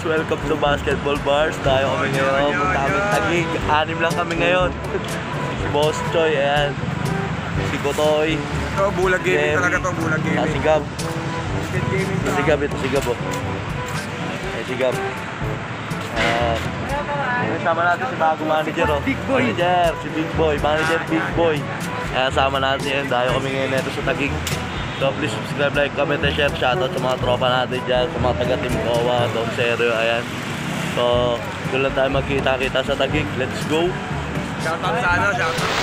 welcome to Basketball Bars. Tayo kami ngayon, punta kami Taguig. 6 lang kami ngayon. Si Boss Choy, ayan. Si Kotoy. Ito, Bulag Gaming talaga to, Bulag Gaming. Si Gab. Si Gab, ito si Gab, oh. Ay, si Gab. Ayan. Kasama natin si bago manager, oh. Big Boy. Manager, si Big Boy. Manager, Big Boy. Kaya sama natin yan. Tayo kami ngayon nito sa Taguig. So please subscribe, like, comment, and share. Shoutout sa mga tropa natin dyan, sa mga taga-team Kowa, Don Serio, ayan. So, doon lang tayo magkita-kita sa Taguig. Let's go! Shoutout sa ano, shoutout.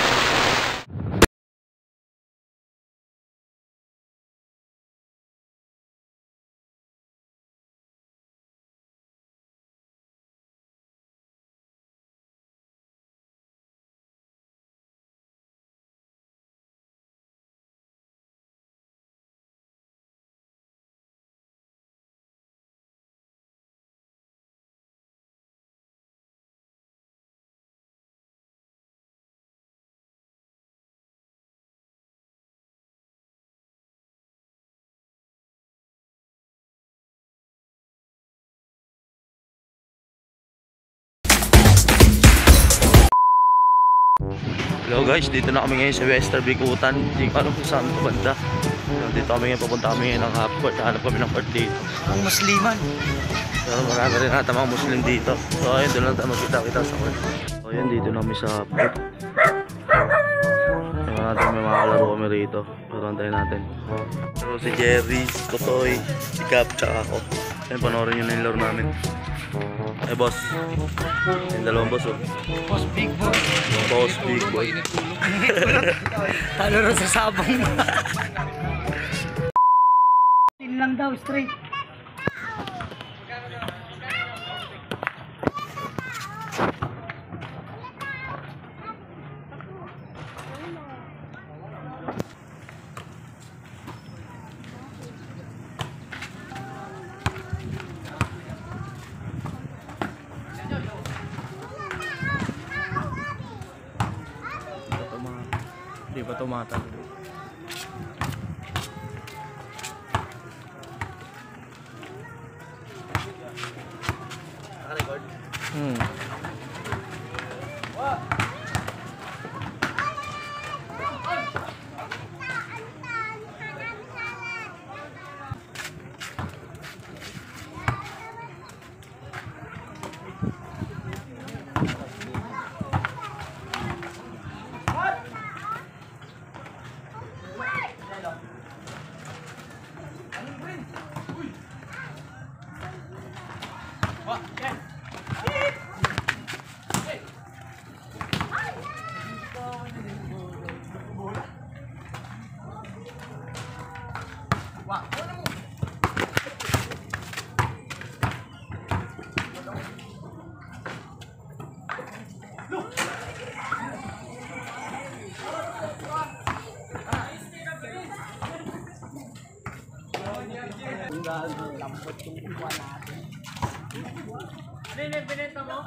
Hello guys, dito na kami ngayon sa Western Bikutan. Hindi ko alam kung saan ito banda. So, dito kami ngayon, papunta kami ngayon ng half-court. Hanap kami ng court dito. Ang musliman. Pero marami rin natin mga Muslim dito. So ayun, doon lang tayo magkita-kita sa court. So ayun, dito na kami sa half-court. Tingnan natin, may mga kalaro kami rito. Pero antayin natin. So si Jerry, si Kotoy, si Gab, tsaka ako. Ayun, panoorin nyo na yung laro namin. Eh boss, yung dalawang boss, oh. Boss Big Boy. Boss Big Boy. Talo rin sa sabong. Tin lang daw, straight. Di ba tumatalo? Naka-record? Lambot yung iwa natin. Ano yung binenta mo?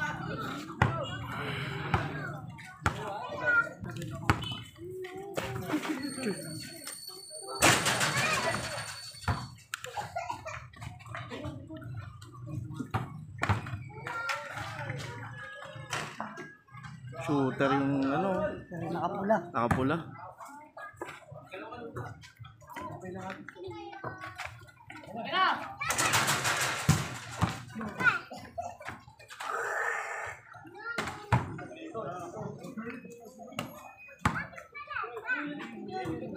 Shooter yung ano? Nakapula. Nakapula.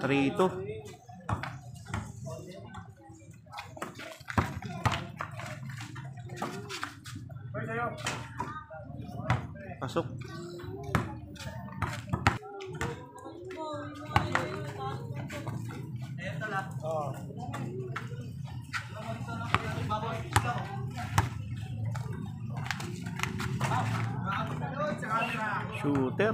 Rito. Pasok. Shooter.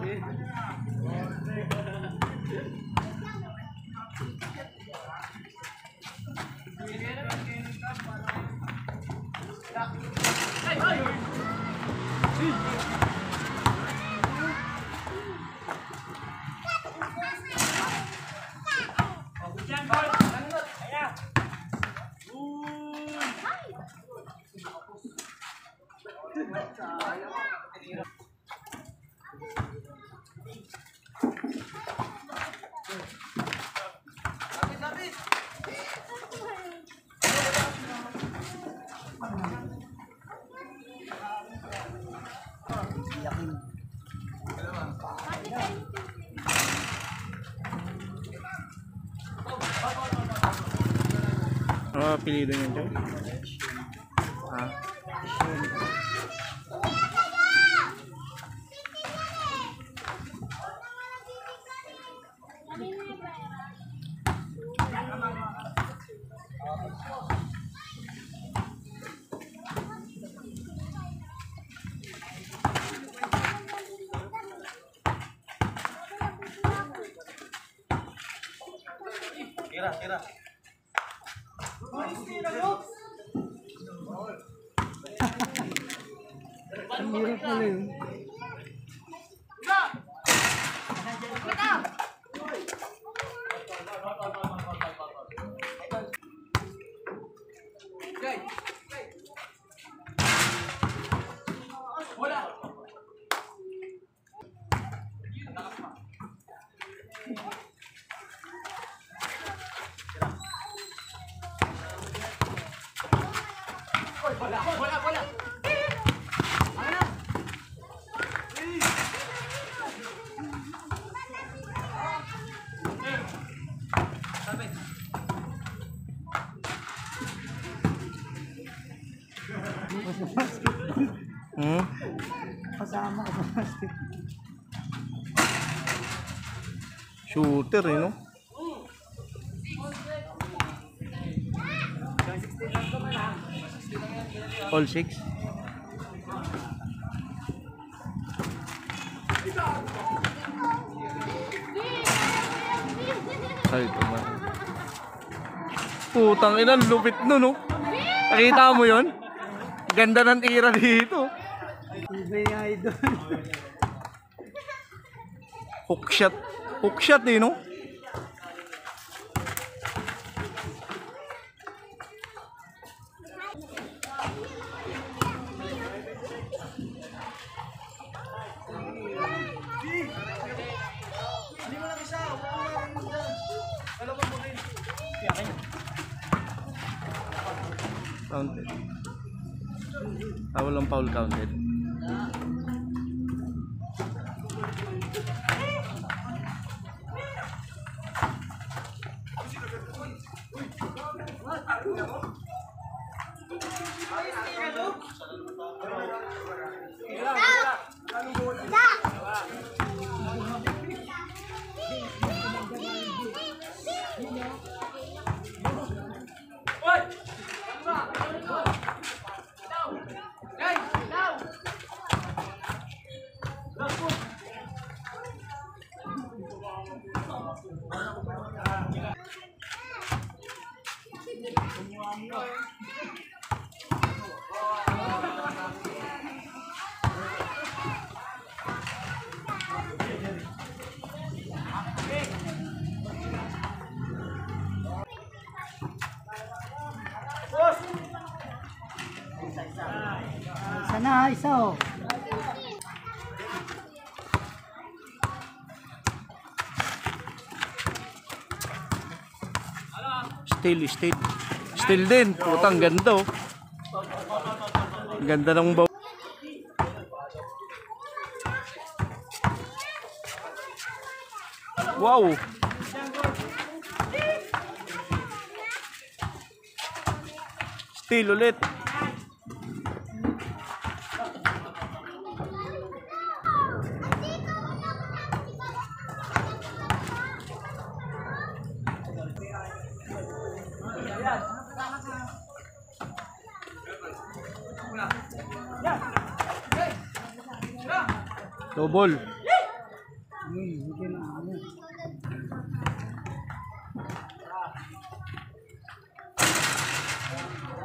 Ano apelido niya dyan? Ha? Tira. Ang hirap pala yun. Kasama ko sa basket. Shooter eh, no? All 6? Ay, ito ba? Putang ina, lupit nun, no? Nakita mo yun? Ganda ng tira dito. Iba yung idol. Hookshot. Hookshot eh, no? Counted. Walang foul counted. Sana, isa oh. Still din. Putang ganda oh. Ganda ng baw. Wow. Still ulit. Double.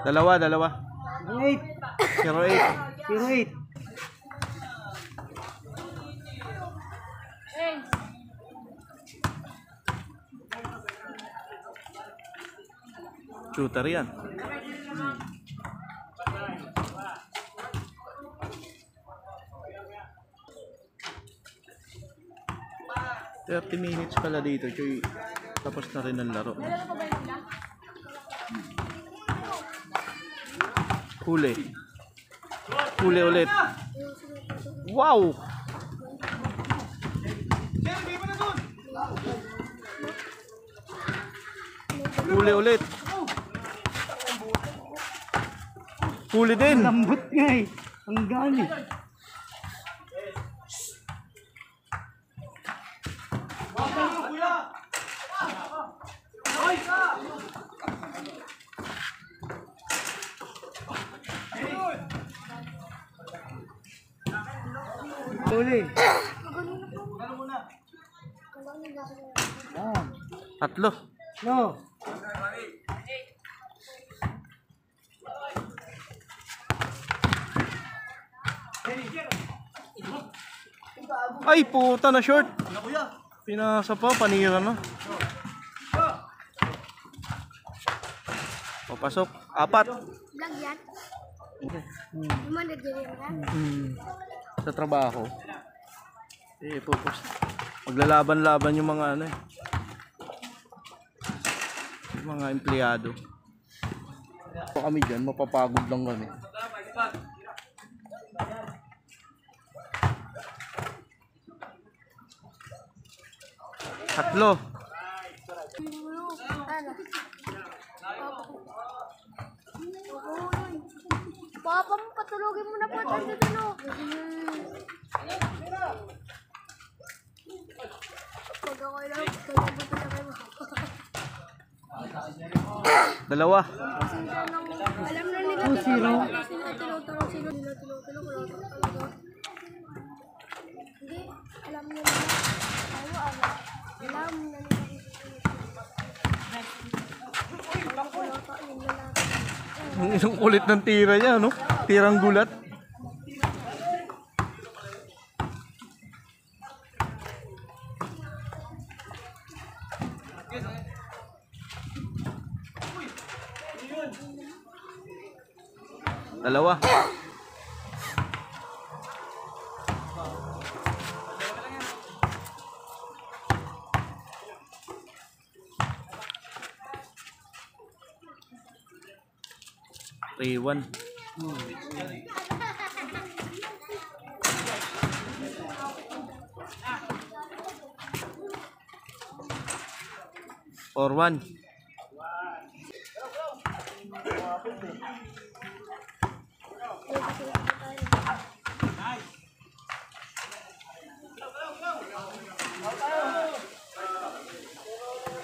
Dalawa. 8. 08. 08. Shooter yan. 30 minutes pala dito, Choy. Tapos na rin ang laro. Huli. Huli ulit. Wow! Huli ulit. Huli din. Lambot nga eh. Ang gali. Huli. Tatlo. No. Ay, puta na short. Pinasa pa, panira na. Papasok. Apat. Vlog yan? Yung mga nagdiriyan ka? Sa trabaho. Popost. Maglalaban-laban yung mga ano eh. Yung mga empleyado. So kami dyan, mapapagod lang kami. Tatlo. Ano? Papa mo, patulogin mo na po. Ano? Pag ako lang, kaya ba kayo Dalawa. alam na nila. Sino tinutulong, sino nila tinutulong, wala ka talaga. Hindi, alam nila. Alam na nila. Ang isang kulit ng tira niya, no? Tirang gulat. Dalawa. Iwan. 4-1.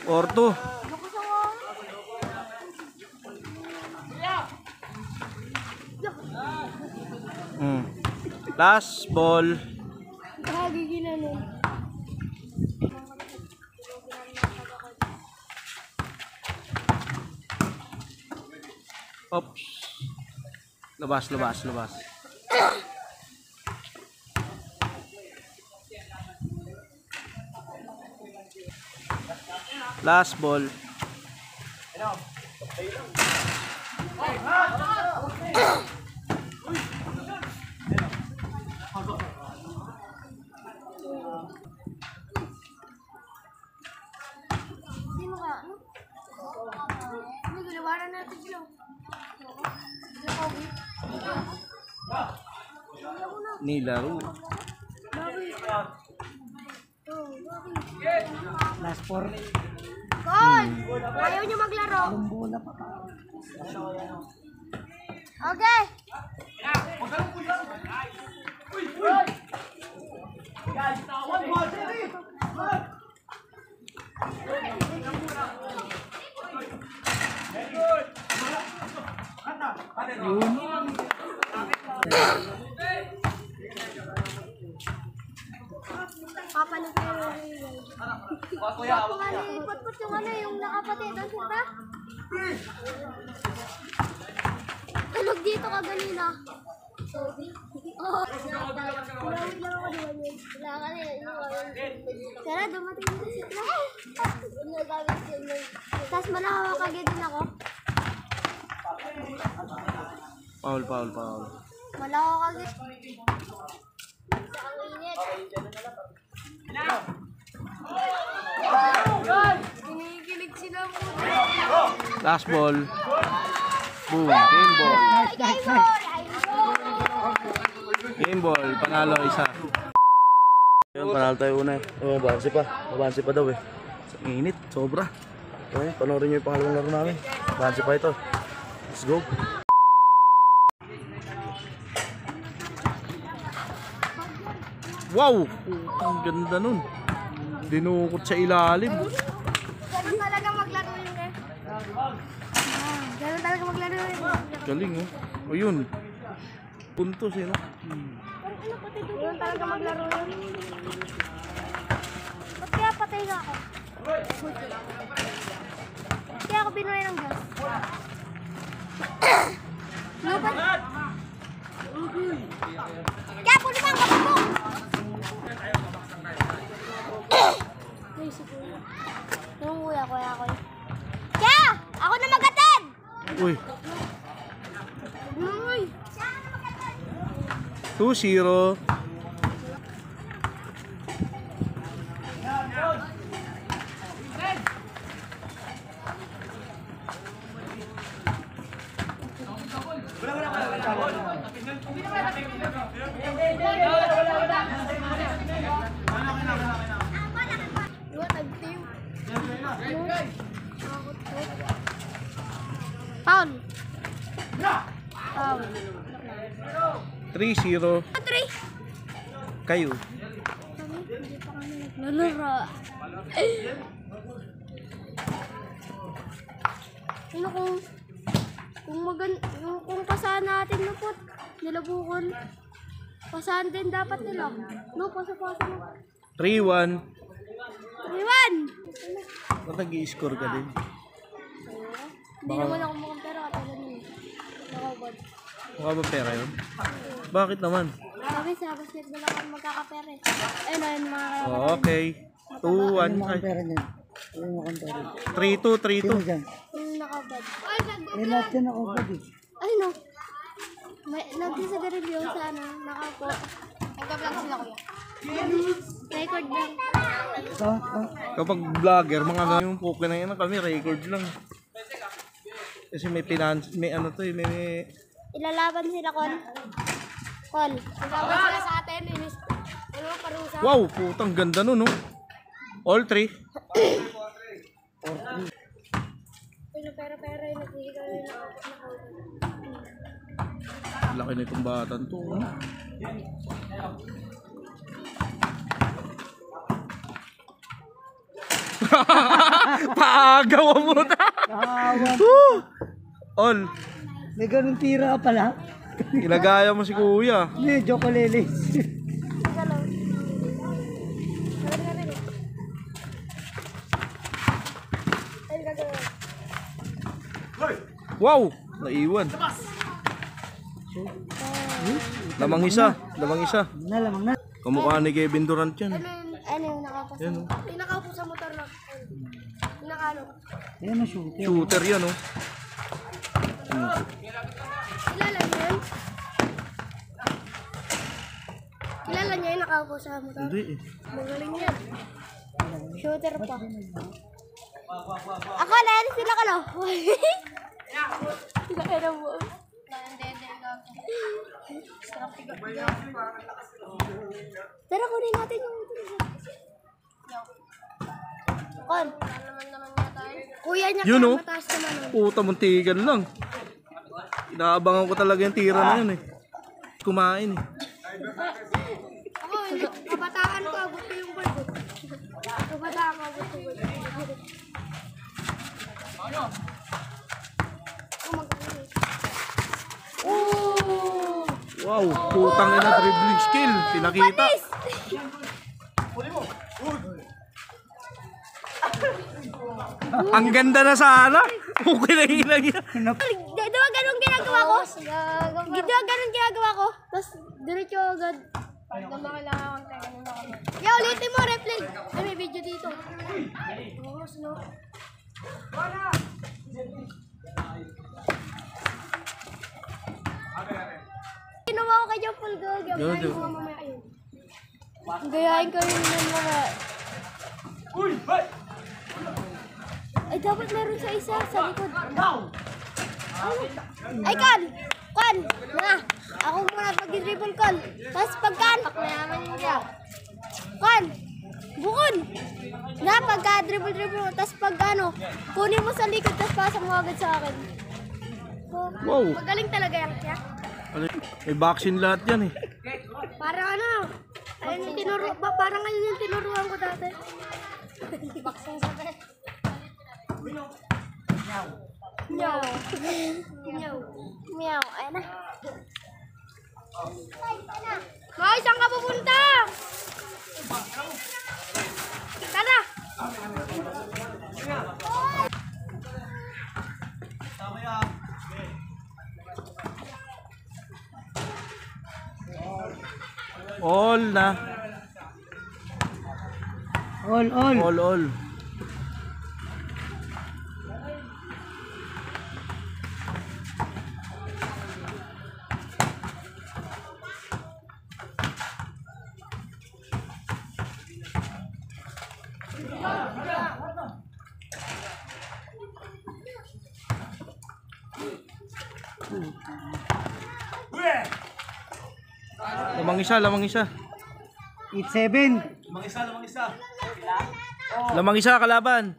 Orto. Last ball. Kagigilan mo. Oops. Labas, labas, labas. Last ball. Sino ka? Ano? Ano, galawaran natin sila. Nilaro. Last 4. Gol! Ayaw nyo maglaro. Bola pa pa. Okay. Papalit na yun. Ipot-pot yung ano, yung nakapatid. Ang sita? Tulog dito ka ganina. Oo. Tulawid lang ako naman yun. Wala ka na yun. Kaya dumating yung sita. Tapos malawakagin din ako. Foul, foul, foul. Malawakagin. Ang init. Kinikilig sila po. Last ball. Boom. Game ball. Game ball. Panalo isa. Ayun, panalo tayo una eh. Oh, mabansi pa. Mabansi pa daw eh. Sa init. Sobra. Okay, panoorin nyo yung pangalawang laro namin. Mabansi pa ito. Let's go. Wow! Ang ganda nun. Dinukot sa ilalim. Ganun talaga maglaro yung eh. Ganun talaga maglaro yung Galing oh. O yun. Puntos eh no? Ganun talaga maglaro yun. Ba't kaya patay na ako? Ba't kaya ako binuhay ng gas? No, ba't? Kaya po naman kapag mo! Ay, siguro. Yung kuya ko, Kaya! Ako na mag-attend! Uy. Uy! 2-0. Pound. Pound. 3-0. 3. Kayo. Hindi pa kami naglalaro. Ano kung pasahan natin na po, nilabukon. Pasahan din dapat nila. No, pasa-pasa mo. 3-1. Iwan! Ba't nag-i-score ka din? Hindi naman ako mukhang pera katulad niyo. Nakabad. Mukha ba pera yun? Bakit naman? Sabi sa basketball ako magkakapera eh. Ayun na yun mga Oh, okay. 2-1. 3-2, 3-2. yung nakabad. Ay, Eh, lahat yan nakabad eh. ay no. May nagtisa sa review sa ano, nakapo. Nagka-vlog sila kuya. Record lang. Kapag vlogger, mga ganyan po, kinain na kami, record lang. Kasi may may ano to eh, may... Ilalaban sila kon. Ilalaban sila sa atin. Ano parusa? Wow, putang ganda nun, no? All 3. Pera yung nagsigaw yung Laki na itong batan to, no? Paagaw mo na! All. May ganun tira ka pala. Ginagaya mo si kuya. Hindi, joke lele. Wow! Naiwan. Lamang isa. Nalamang na. Kamukha ni Kevin Durant yan. Ano yung nakaupo sa Yan, motor? Yung nakaupo sa motor na. Yung nakano. Ayan na shooter. Shooter yan, oh. Kilala niyo yun? Kilala niyo yung nakaupo sa motor? Hindi eh. Magaling yan. Shooter pa. Ako, layan sila ka no? Sila ka na mo. Tara, kunin natin yung Kon. Kuya niya Yun, oh. mataas naman. Puta, muntigan lang. Inaabangan ko talaga yung tira na yun eh. Kumain eh. Ako, kabataan ko, abot ko yung bird. Kabataan ko, abot ko yung bird. Oh! Wow, putang ina, dribbling skill. Pinakita. Ang ganda na sana. Okay na ilang yan. Diba ganun ginagawa ko? Diba ganun ginagawa ko? Tapos, diretso agad. Ya, ulitin mo, replay. Ay, may video dito. Oo, sino? Ginawa ko kay John Paul Gog. Gayahin ko mamaya yun. Gayahin ko yun mga... Ay, dapat meron sa isa, sa likod. Ay, Kan! Kan! Na! Ako muna pag-dribble, Kan. Tapos pagkan! Mayaman yung siya. Kan! Bukod! Na, pagka-dribble mo. Tapos pag ano, kunin mo sa likod, tapos pasok mo agad sa akin. So, Wow. magaling talaga yan siya. May vaccine lahat yan eh. Parang ano, ayun yung parang ayun yung tinuruan ko dati. Baksang sabi. Meow. Meow. Meow. Ayun na. Hoy, saan ka pupunta? Tara. All na. All. All. Lamang isa. 8-7. Lamang isa kalaban.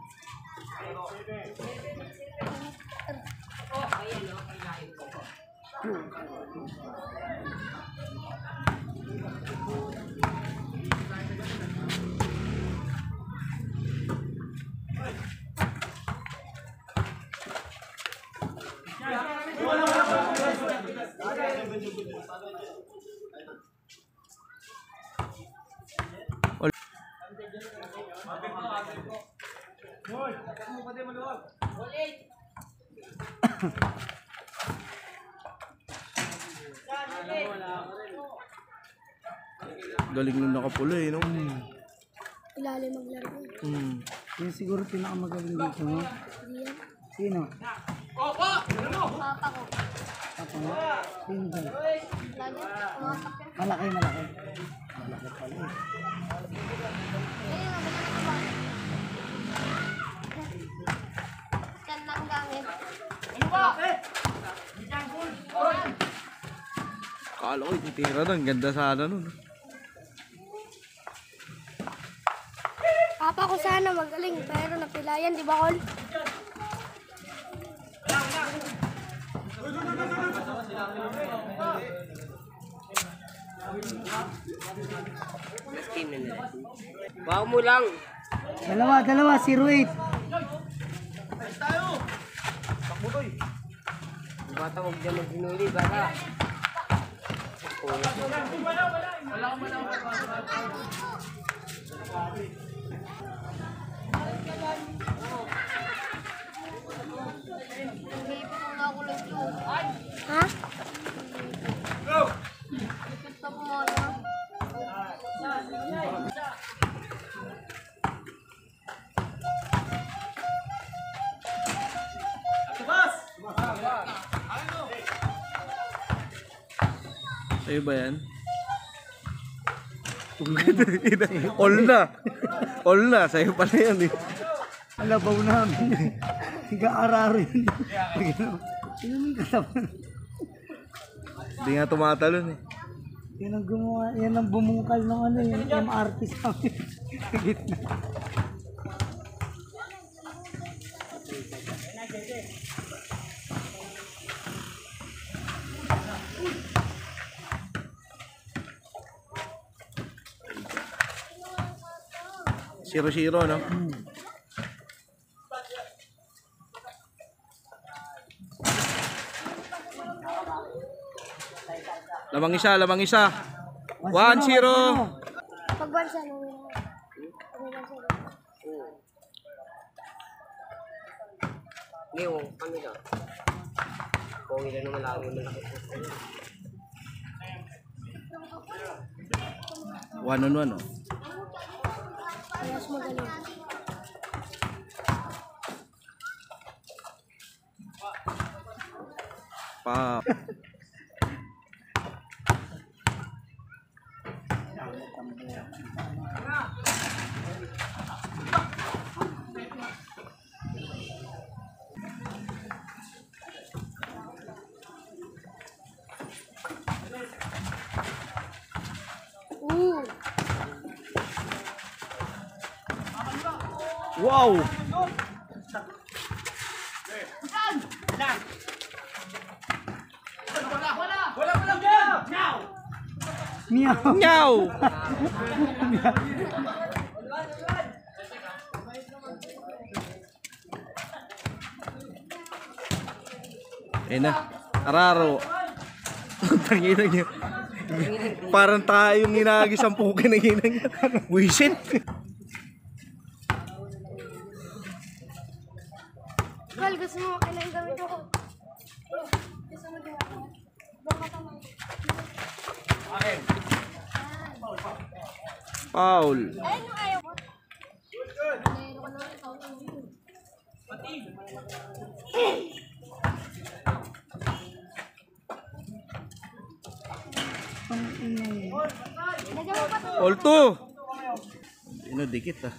Galing nung nakapula eh, no? Ilalim maglaro. Yun siguro pinakamagaling dito, no? Sino? Papa ko. Ako nga? Sino ba? Lagi. Umapak yan. Malaki. Malaki pala eh. Ayun, nabalik ko ba? Yan lang gamit. Kala ko ititira nun, ganda sana nun. Papa ko sana magaling, pero napilayan, di ba, Col? Dalawa, 0-8. Bata huwag dyan mag-inuli, bata. Ha? Gusto ko mo, no? Sa'yo ba yan? All na, sa'yo pala yan eh. Alabaw namin. Higa-araro yun. Sino may kasama? Hindi nga tumatalon eh. Yan ang gumawa, yan ang bumungkal ng ano, yung MRT sa amin. Sa gitna. Zero, no? Lamang isa. 1-0. Pagbansa mo. Ngayon, kami na. Kung ilan naman lang yung malaki. 1-1, no? Mas magaling. Pa. Wow! Meow. Nyaw! Ayun na, araro. Tangina niyo. Parang tayong inagis ang pukin na ina niya. Wisit. Well, gusto mo kailangan gawin ko. Gusto mo gawin. Baka tama. Foul. Ayun yung ayaw mo. All two. Ino dikit ah.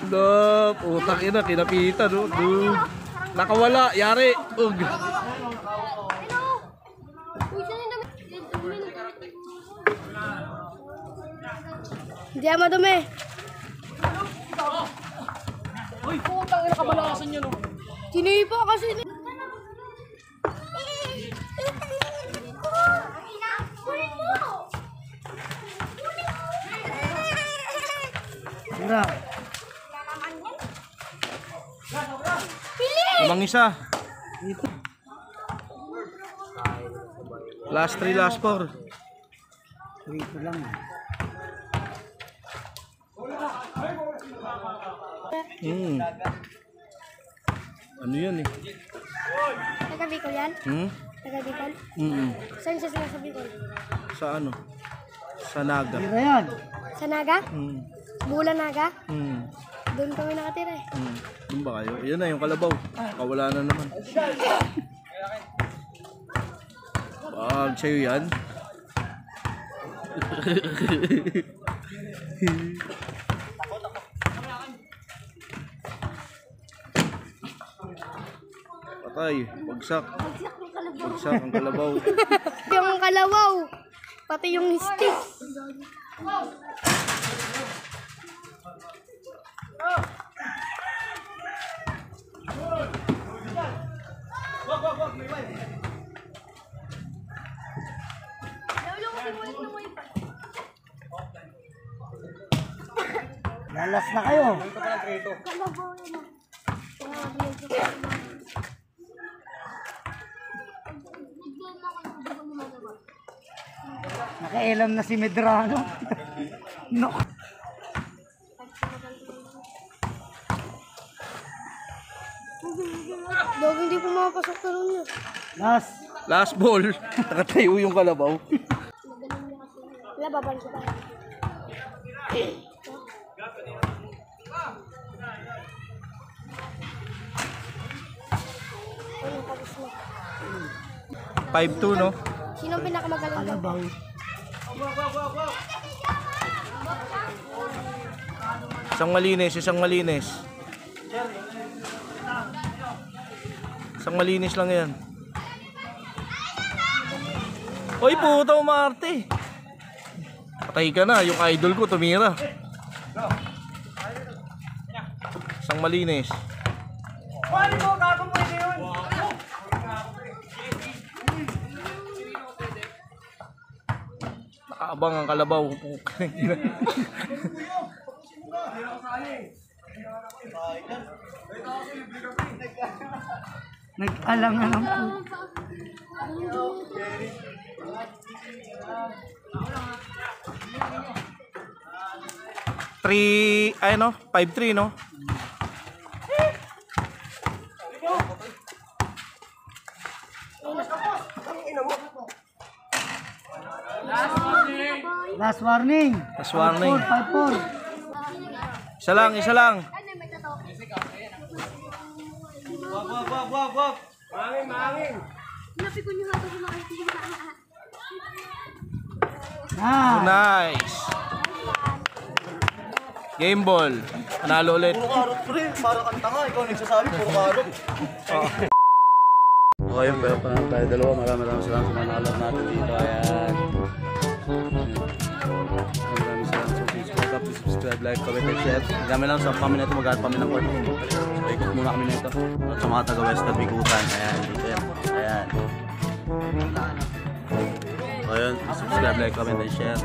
Lop, utak ina kinapitan no. Nakawala, yari. Ug. Hindi ako madumi. Uy, putang ina kabalasan niya no. Tinipa kasi. Tira. Lamang isa. Last 3, last 4. Dito lang. Ano yan eh? Taga-Bicol yan? Taga-Bicol? Saan siya sinasabi ko? Sa ano? Sa Naga. Tira yan. Sa Naga? Bula Naga? Doon kami nakatira eh. Doon ba kayo? Yan na yung kalabaw. Kawala na naman. Sa'yo yan? Patay. Bagsak. Bagsak ang kalabaw. Yung kalawaw. Pati yung stick. Lalas na kayo. Nakailam na si Medrano. No. Dog, hindi po makapasok na rin yun. Last ball. Nakatayo yung kalabaw. Wala, babalik ko tayo. Ano, tapos na. 5-2 no? Sino ang pinakamagaling? Kalabaw. Isang malinis, isang malinis. Isang malinis lang yan. Oy, puta umarte. Patay ka na, yung idol ko tumira. Isang malinis. Nakaabang ang kalabaw. Nag-alangan ang puto. Ay no? 5-3 no? Last warning. Last warning. 5-4. Isa lang, isa lang. Napikon yung hato ko makikita. Ah, Nice. Game ball. Panalo ulit. Puro karot, pre. Parang ang tanga. Ikaw nagsasabi, puro karot. Okay, pero parang tayo dalawa. Maraming salamat sa mga nakalag natin dito. Ayan. Maraming salamat sa subscribe. Please subscribe, like, comment, and share. Kami lang sa kami na ito. Maghanap kami ng court. So, ikot muna kami na ito. At sa mga taga-west na bigutan. Ayan, dito yan. Ayan. So, ayun. Subscribe, like, comment, and share.